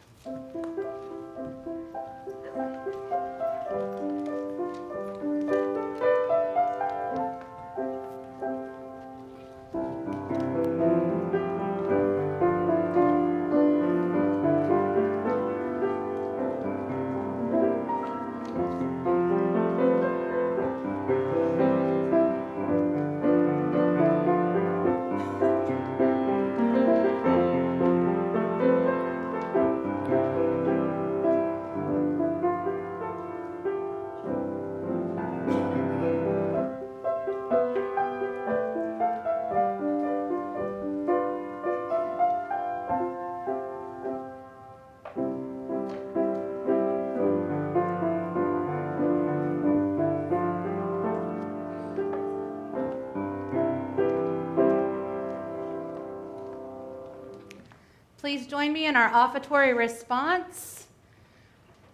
Speaker 1: Please join me in our offertory response.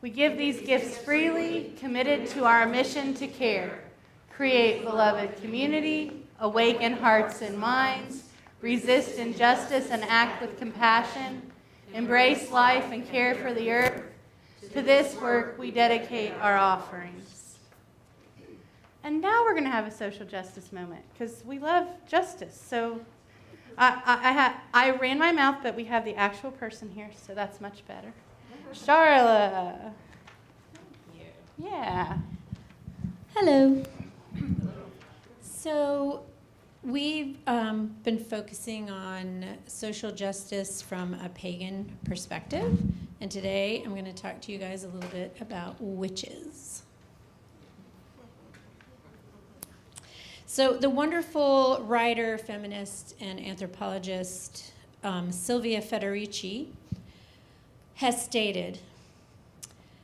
Speaker 1: We give these gifts freely, committed to our mission to care, create beloved community, awaken hearts and minds, resist injustice and act with compassion, embrace life and care for the earth. To this work, we dedicate our offerings. And now we're going to have a social justice moment, because we love justice. So I ran my mouth, but we have the actual person here, so that's much better. Charla. Thank you. Yeah.
Speaker 8: Hello. So we've been focusing on social justice from a pagan perspective, and today I'm going to talk to you guys a little bit about witches. So the wonderful writer, feminist, and anthropologist Silvia Federici has stated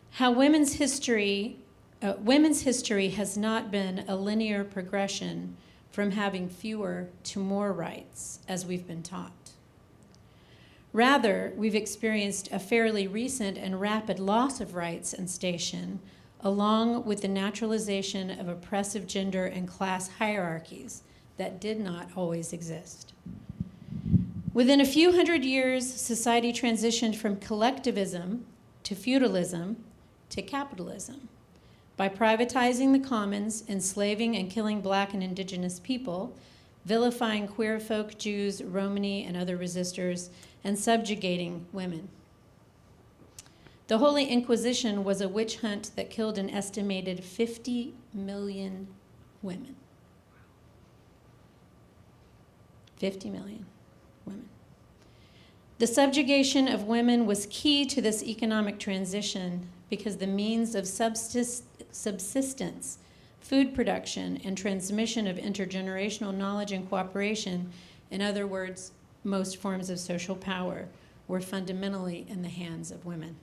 Speaker 8: how women's history has not been a linear progression from having fewer to more rights, as we've been taught. Rather, we've experienced a fairly recent and rapid loss of rights and station, along with the naturalization of oppressive gender and class hierarchies that did not always exist. Within a few hundred years, society transitioned from collectivism to feudalism to capitalism by privatizing the commons, enslaving and killing Black and indigenous people, vilifying queer folk, Jews, Romani, and other resistors, and subjugating women. The Holy Inquisition was a witch hunt that killed an estimated 50 million women. 50 million women. The subjugation of women was key to this economic transition because the means of subsistence, food production, and transmission of intergenerational knowledge and cooperation, in other words, most forms of social power, were fundamentally in the hands of women.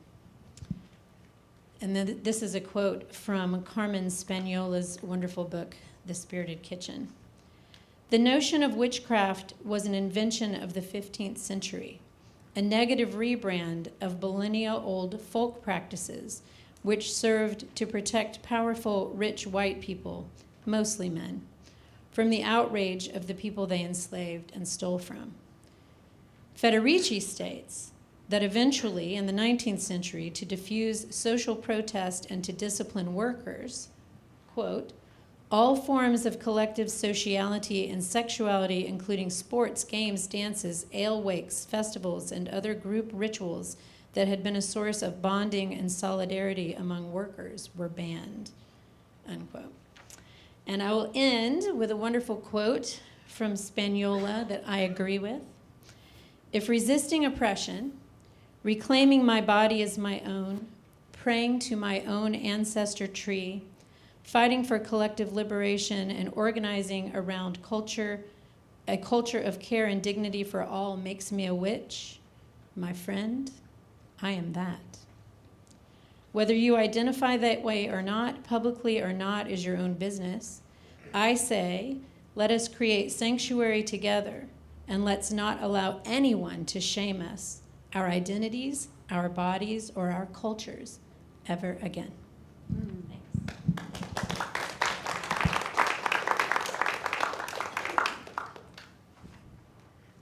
Speaker 8: And then this is a quote from Carmen Spaniola's wonderful book, The Spirited Kitchen. The notion of witchcraft was an invention of the 15th century, a negative rebrand of millennia-old folk practices, which served to protect powerful, rich white people, mostly men, from the outrage of the people they enslaved and stole from. Federici states that eventually, in the 19th century, to diffuse social protest and to discipline workers, quote, all forms of collective sociality and sexuality, including sports, games, dances, ale wakes, festivals, and other group rituals that had been a source of bonding and solidarity among workers, were banned, unquote. And I will end with a wonderful quote from Spagnola that I agree with. If resisting oppression, reclaiming my body as my own, praying to my own ancestor tree, fighting for collective liberation, and organizing around a culture of care and dignity for all makes me a witch, my friend, I am that. Whether you identify that way or not, publicly or not, is your own business. I say, let us create sanctuary together, and let's not allow anyone to shame us, our identities, our bodies, or our cultures, ever again.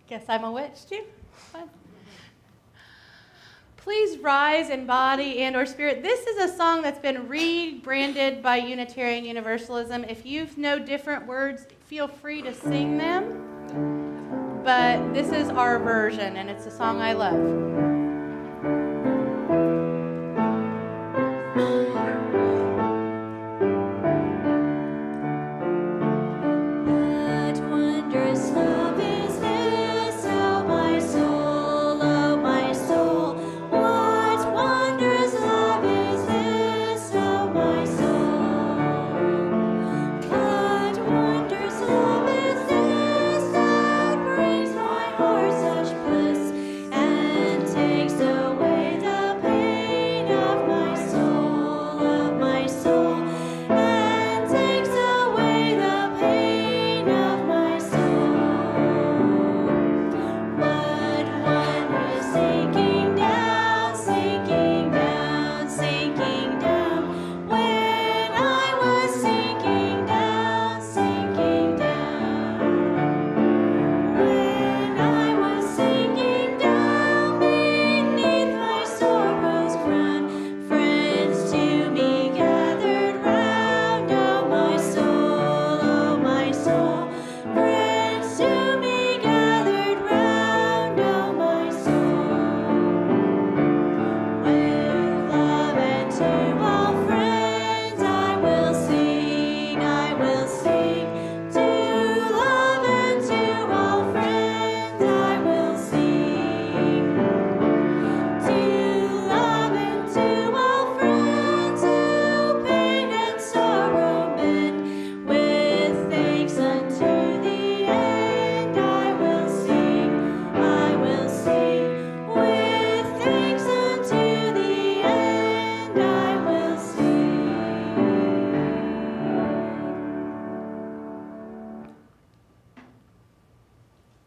Speaker 1: Guess I'm a witch too. Fun. Please rise in body and or spirit. This is a song that's been rebranded by Unitarian Universalism. If you know different words, feel free to sing them. But this is our version, and it's a song I love.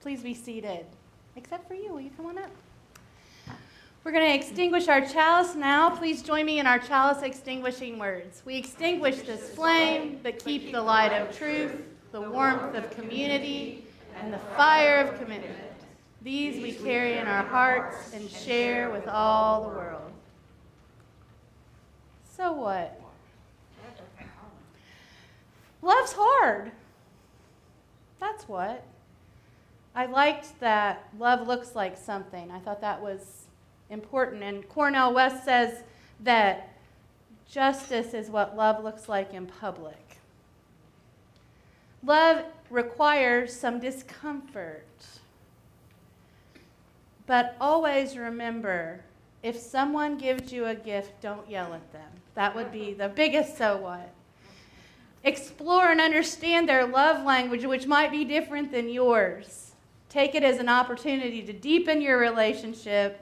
Speaker 1: Please be seated. Except for you, will you come on up? We're going to extinguish our chalice now. Please join me in our chalice extinguishing words. We extinguish this flame, but keep the light of truth, the warmth of community, and the fire of commitment. These we carry in our hearts and share with all the world. So what? Love's hard. That's what. I liked that love looks like something. I thought that was important. And Cornel West says that justice is what love looks like in public. Love requires some discomfort. But always remember, if someone gives you a gift, don't yell at them. That would be the biggest so what. Explore and understand their love language, which might be different than yours. Take it as an opportunity to deepen your relationship,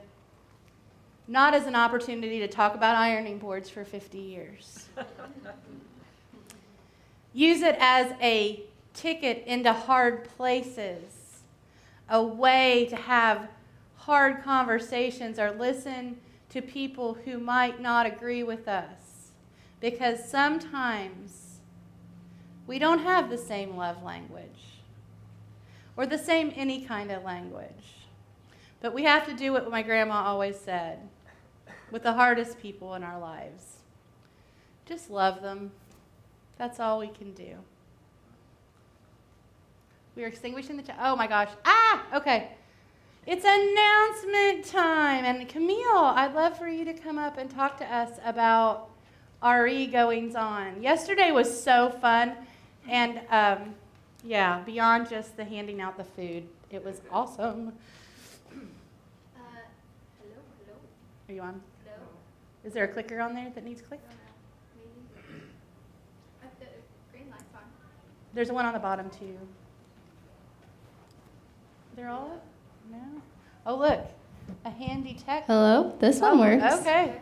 Speaker 1: not as an opportunity to talk about ironing boards for 50 years. Use it as a ticket into hard places, a way to have hard conversations or listen to people who might not agree with us. Because sometimes we don't have the same love language or the same any kind of language. But we have to do what my grandma always said with the hardest people in our lives. Just love them. That's all we can do. We are extinguishing the oh my gosh. Okay. It's announcement time. And Camille, I'd love for you to come up and talk to us about RE goings on. Yesterday was so fun. And yeah, beyond just the handing out the food, it was awesome.
Speaker 2: Hello?
Speaker 1: Are you on?
Speaker 2: Hello?
Speaker 1: Is there a clicker on there that needs clicked?
Speaker 2: Maybe. The green light's on.
Speaker 1: There's one on the bottom too. They're all up? No? Oh, look. A handy tech.
Speaker 2: Hello? This one works.
Speaker 1: Okay.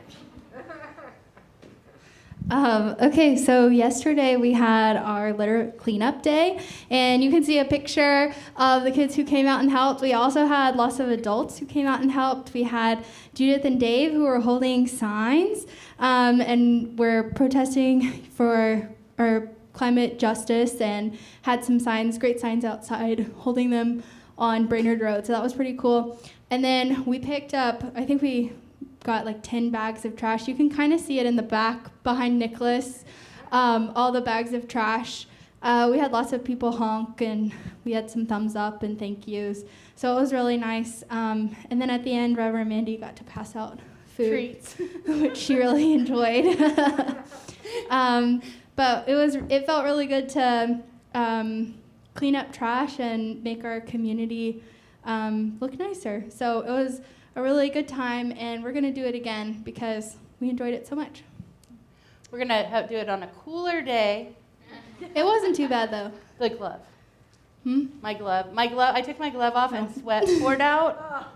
Speaker 2: Okay, so yesterday we had our litter cleanup day, and you can see a picture of the kids who came out and helped. We also had lots of adults who came out and helped. We had Judith and Dave who were holding signs, and were protesting for our climate justice and had some signs, great signs outside, holding them on Brainerd Road, so that was pretty cool. And then we picked up, I think we got like 10 bags of trash. You can kind of see it in the back behind Nicholas, all the bags of trash. We had lots of people honk, and we had some thumbs up and thank yous. So it was really nice. And then at the end, Reverend Mandy got to pass out food,
Speaker 1: Treats.
Speaker 2: which she really enjoyed. But it felt really good to clean up trash and make our community look nicer. So it was a really good time, and we're going to do it again because we enjoyed it so much.
Speaker 1: We're going to do it on a cooler day.
Speaker 2: It wasn't too bad, though.
Speaker 1: The glove. My glove. I took my glove off and sweat poured out.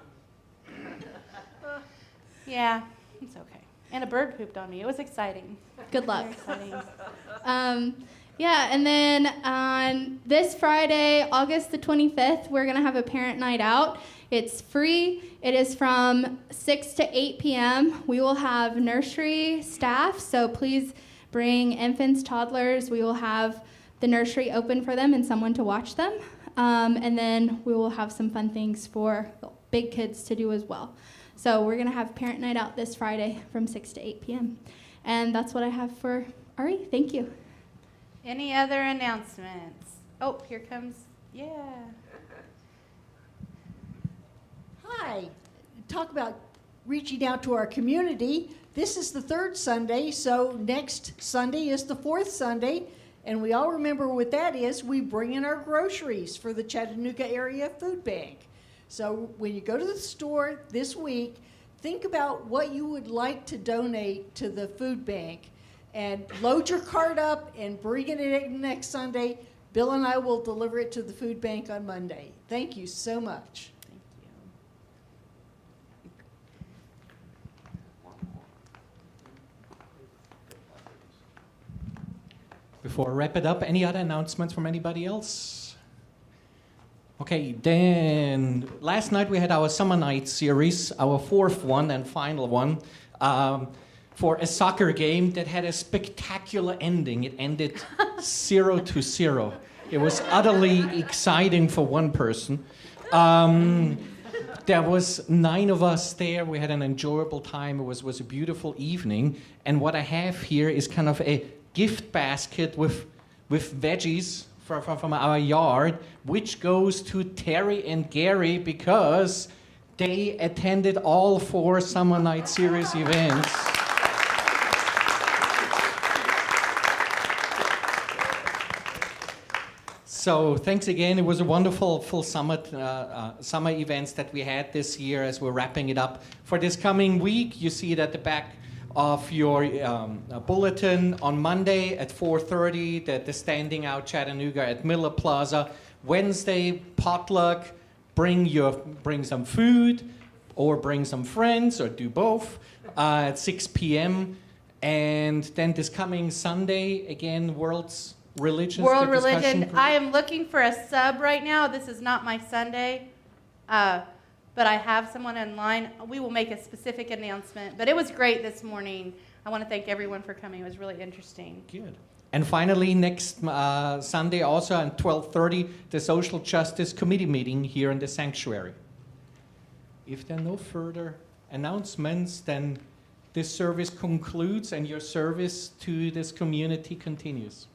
Speaker 1: Yeah, it's okay. And a bird pooped on me. It was exciting.
Speaker 2: Good luck.
Speaker 1: Very exciting.
Speaker 2: Yeah, and then on this Friday, August the 25th, we're going to have a parent night out. It's free. It is from 6 to 8 p.m. We will have nursery staff, so please bring infants, toddlers. We will have the nursery open for them and someone to watch them. And then we will have some fun things for the big kids to do as well. So we're going to have parent night out this Friday from 6 to 8 p.m. And that's what I have for Ari. Thank you.
Speaker 1: Any other announcements? Oh, here comes, yeah.
Speaker 9: Hi. Talk about reaching out to our community. This is the third Sunday, so next Sunday is the fourth Sunday, and we all remember what that is. We bring in our groceries for the Chattanooga Area Food Bank. So when you go to the store this week, think about what you would like to donate to the food bank, and load your cart up and bring it in next Sunday. Bill and I will deliver it to the food bank on Monday. Thank you so much.
Speaker 1: Thank you.
Speaker 10: Before I wrap it up, any other announcements from anybody else? Okay, then last night we had our Summer Night series, our fourth one and final one, for a soccer game that had a spectacular ending. It ended 0-0. It was utterly exciting for one person. There was 9 of us there. We had an enjoyable time. It was a beautiful evening. And what I have here is kind of a gift basket with veggies from our yard, which goes to Terry and Gary because they attended all 4 Summer Night Series events. So thanks again. It was a wonderful full summer events that we had this year as we're wrapping it up. For this coming week, you see it at the back of your bulletin on Monday at 4:30, the Standing Out Chattanooga at Miller Plaza. Wednesday, potluck, bring some food or bring some friends or do both at 6 p.m. And then this coming Sunday, again, World's religions?
Speaker 1: World
Speaker 10: the discussion
Speaker 1: religion.
Speaker 10: group?
Speaker 1: I am looking for a sub right now. This is not my Sunday, but I have someone in line. We will make a specific announcement. But it was great this morning. I want to thank everyone for coming. It was really interesting.
Speaker 10: Good. And finally, next Sunday also at 12:30, the Social Justice Committee meeting here in the sanctuary. If there are no further announcements, then this service concludes and your service to this community continues.